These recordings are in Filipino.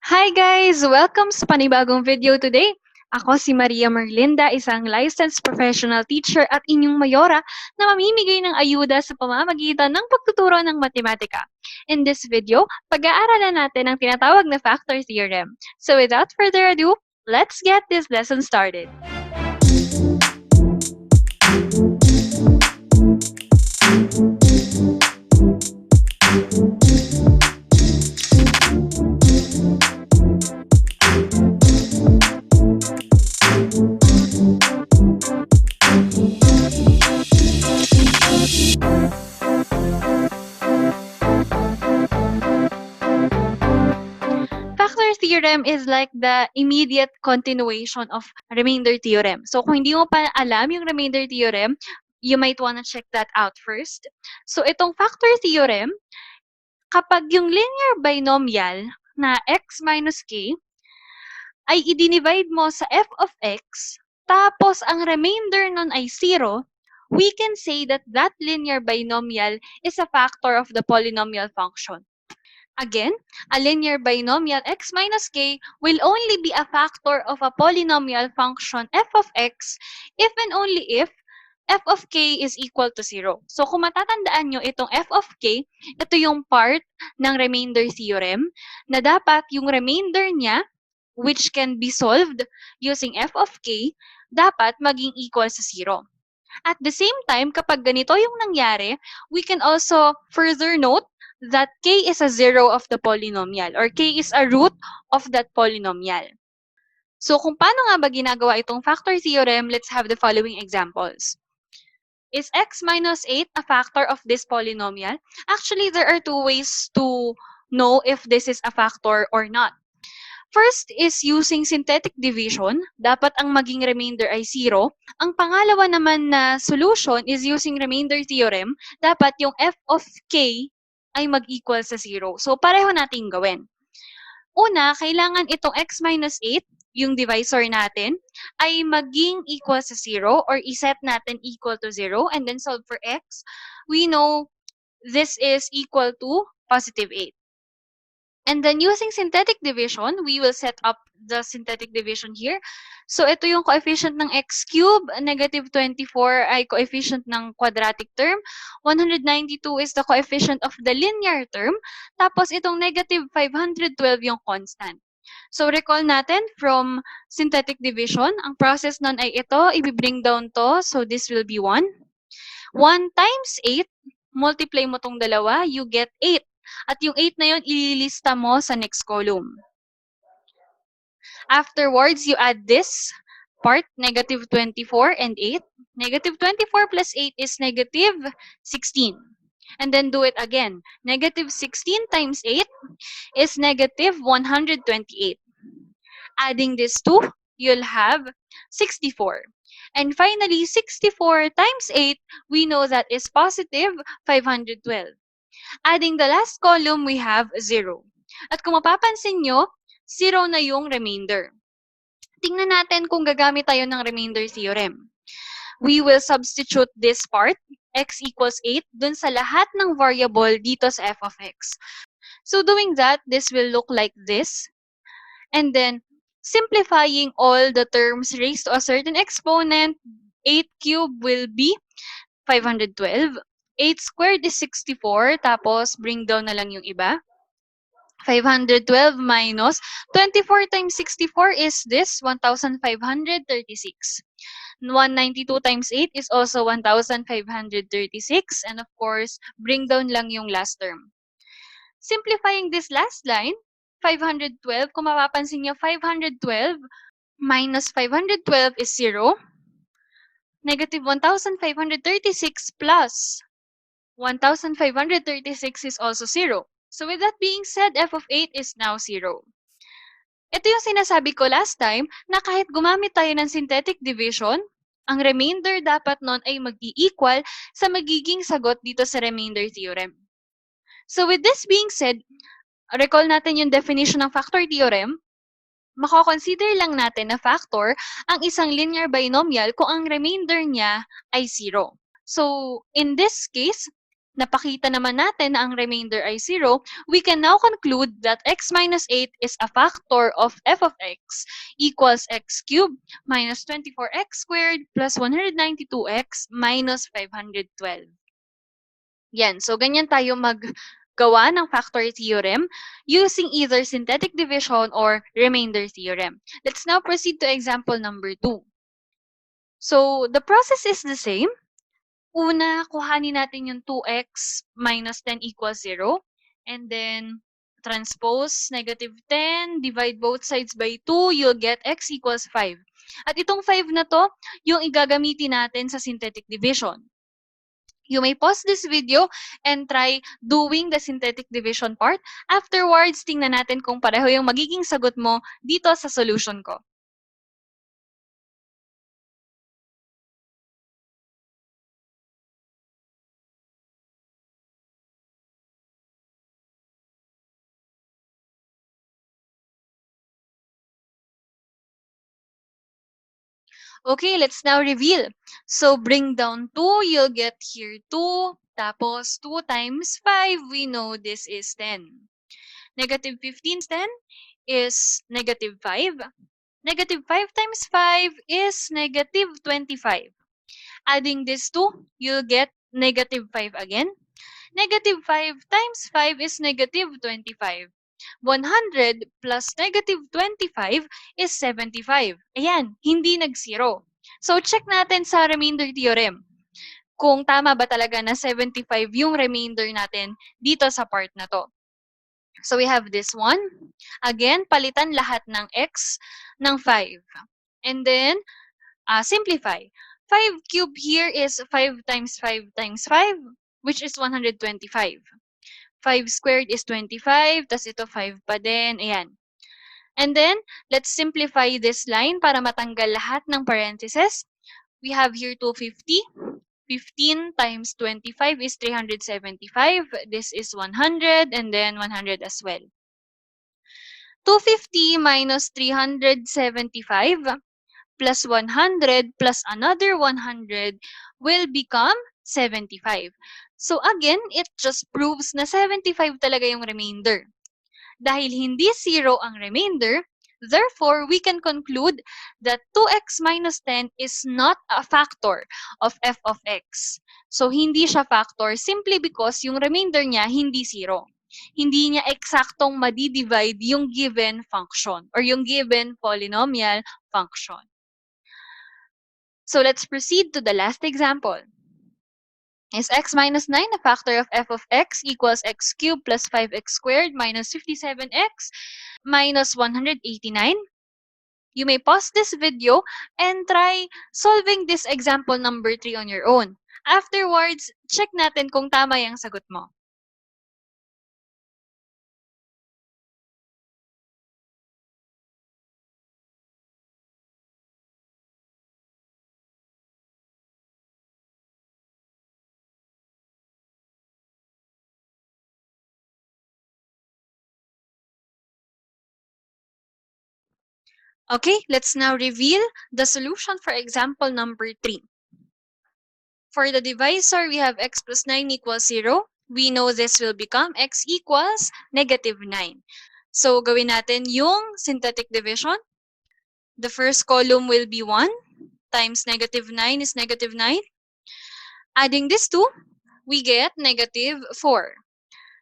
Hi guys! Welcome sa panibagong video today. Ako si Maria Merlinda, isang licensed professional teacher at inyong mayora na mamimigay ng ayuda sa pamamagitan ng pagtuturo ng matematika. In this video, pag-aaralan natin ang tinatawag na Factor Theorem. So without further ado, let's get this lesson started. Factor theorem is like the immediate continuation of remainder theorem. So kung hindi mo pa alam yung remainder theorem, you might wanna check that out first. So itong factor theorem, kapag yung linear binomial na x minus k ay i-divide mo sa f of x, tapos ang remainder nun ay 0, we can say that that linear binomial is a factor of the polynomial function. Again, a linear binomial x minus k will only be a factor of a polynomial function f of x if and only if f of k is equal to 0. So kung matatandaan nyo itong f of k, ito yung part ng remainder theorem na dapat yung remainder niya, which can be solved using f of k, dapat maging equal sa 0. At the same time, kapag ganito yung nangyari, we can also further note that k is a zero of the polynomial or k is a root of that polynomial. So kung paano nga ba ginagawa itong factor theorem, let's have the following examples. Is x minus 8 a factor of this polynomial? Actually, there are two ways to know if this is a factor or not. First is using synthetic division. Dapat ang maging remainder ay 0. Ang pangalawa naman na solution is using remainder theorem. Dapat yung f of k ay mag-equal sa 0. So, pareho nating gawin. Una, kailangan itong x minus 8, yung divisor natin, ay maging equal sa 0 or iset natin equal to 0 and then solve for x. We know this is equal to positive 8. And then using synthetic division, we will set up the synthetic division here. So ito yung coefficient ng x cube, negative 24 ay coefficient ng quadratic term, 192 is the coefficient of the linear term, tapos itong negative 512 yung constant. So recall natin from synthetic division, ang process nun ay ito, i-bring down to, so this will be 1. 1 times 8, multiply mo tong dalawa, you get 8. At yung 8 na yun, ililista mo sa next column. Afterwards, you add this part, negative 24 and 8. Negative 24 plus 8 is negative 16. And then do it again. Negative 16 times 8 is negative 128. Adding this 2, you'll have 64. And finally, 64 times 8, we know that is positive 512. Adding the last column, we have 0. At kung mapapansin nyo, 0 na yung remainder. Tingnan natin kung gagamit tayo ng remainder theorem. We will substitute this part, x equals 8, dun sa lahat ng variable dito sa f of x. So doing that, this will look like this. And then, simplifying all the terms raised to a certain exponent, 8 cubed will be 512. 8 squared is 64, tapos bring down na lang yung iba. 512 minus 24 times 64 is this, 1,536. 192 times 8 is also 1,536. And of course, bring down lang yung last term. Simplifying this last line, 512, kung mapapansin nyo, 512 minus 512 is 0. Negative 1,536 plus 1,536 is also 0. So with that being said, f of 8 is now 0. Ito yung sinasabi ko last time na kahit gumamit tayo ng synthetic division, ang remainder dapat nun ay mag-i-equal sa magiging sagot dito sa remainder theorem. So with this being said, recall natin yung definition ng factor theorem. Mako-consider lang natin na factor ang isang linear binomial kung ang remainder niya ay 0. So in this case, napakita naman natin na ang remainder ay 0, we can now conclude that x minus 8 is a factor of f of x equals x cubed minus 24x squared plus 192x minus 512. Yan. So, ganyan tayo maggawa ng factor theorem using either synthetic division or remainder theorem. Let's now proceed to example number 2. So, the process is the same. Una, kuhanin natin yung 2x minus 10 equals 0. And then, transpose negative 10, divide both sides by 2, you'll get x equals 5. At itong 5 na to, yung igagamitin natin sa synthetic division. You may pause this video and try doing the synthetic division part. Afterwards, tingnan natin kung pareho yung magiging sagot mo dito sa solution ko. Okay, let's now reveal. So, bring down 2, you'll get here 2. Tapos, 2 times 5, we know this is 10. Negative 15 times 10 is negative 5. Negative 5 times 5 is negative 25. Adding this 2, you'll get negative 5 again. Negative 5 times 5 is negative 25. 100 plus negative 25 is 75. Ayan, hindi nag-zero. So, check natin sa remainder theorem kung tama ba talaga na 75 yung remainder natin dito sa part na to. So, we have this one. Again, palitan lahat ng x ng 5. And then, simplify. 5 cubed here is 5 times 5 times 5, which is 125. 5 squared is 25, tas ito 5 pa din. Ayan. And then, let's simplify this line para matanggal lahat ng parentheses. We have here 250. 15 times 25 is 375. This is 100 and then 100 as well. 250 minus 375 plus 100 plus another 100 will become 75. So again, it just proves na 75 talaga yung remainder. Dahil hindi 0 ang remainder, therefore, we can conclude that 2x minus 10 is not a factor of f of x. So, hindi siya factor simply because yung remainder niya hindi 0. Hindi niya eksaktong madi-divide yung given function or yung given polynomial function. So, let's proceed to the last example. Is x minus 9 a factor of f of x equals x cubed plus 5x squared minus 57x minus 189? You may pause this video and try solving this example number 3 on your own. Afterwards, check natin kung tama yung sagot mo. Okay, let's now reveal the solution for example number 3. For the divisor, we have x plus 9 equals 0. We know this will become x equals negative 9. So, gawin natin yung synthetic division. The first column will be 1 times negative 9 is negative 9. Adding this 2, we get negative 4.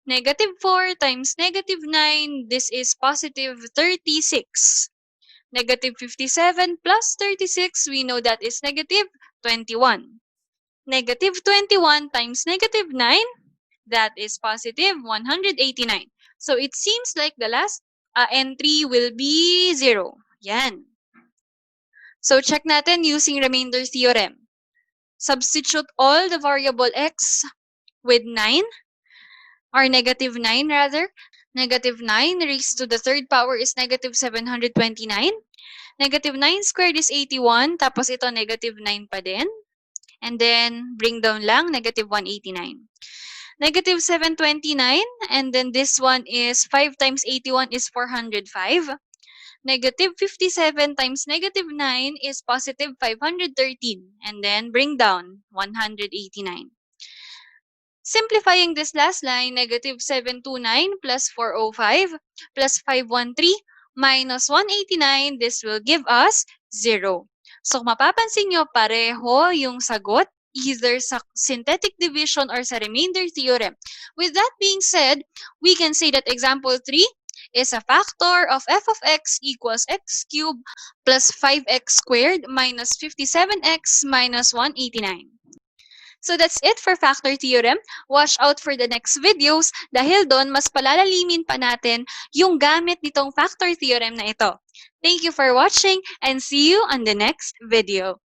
Negative 4 times negative 9, this is positive 36. Negative 57 plus 36, we know that is negative 21. Negative 21 times negative 9, that is positive 189. So it seems like the last entry will be 0. Yan. So check natin using remainder theorem. Substitute all the variable x with 9, or negative 9 rather. Negative 9 raised to the third power is negative 729. Negative 9 squared is 81. Tapos ito negative 9 pa din. And then bring down lang, negative 189. Negative 729. And then this one is 5 times 81 is 405. Negative 57 times negative 9 is positive 513. And then bring down 189. Simplifying this last line, negative 729 plus 405 plus 513 minus 189, this will give us 0. So mapapansin nyo, pareho yung sagot either sa synthetic division or sa remainder theorem. With that being said, we can say that example 3 is a factor of f of x equals x cubed plus 5x squared minus 57x minus 189. So that's it for factor theorem. Watch out for the next videos dahil doon mas palalalimin pa natin yung gamit nitong factor theorem na ito. Thank you for watching and see you on the next video.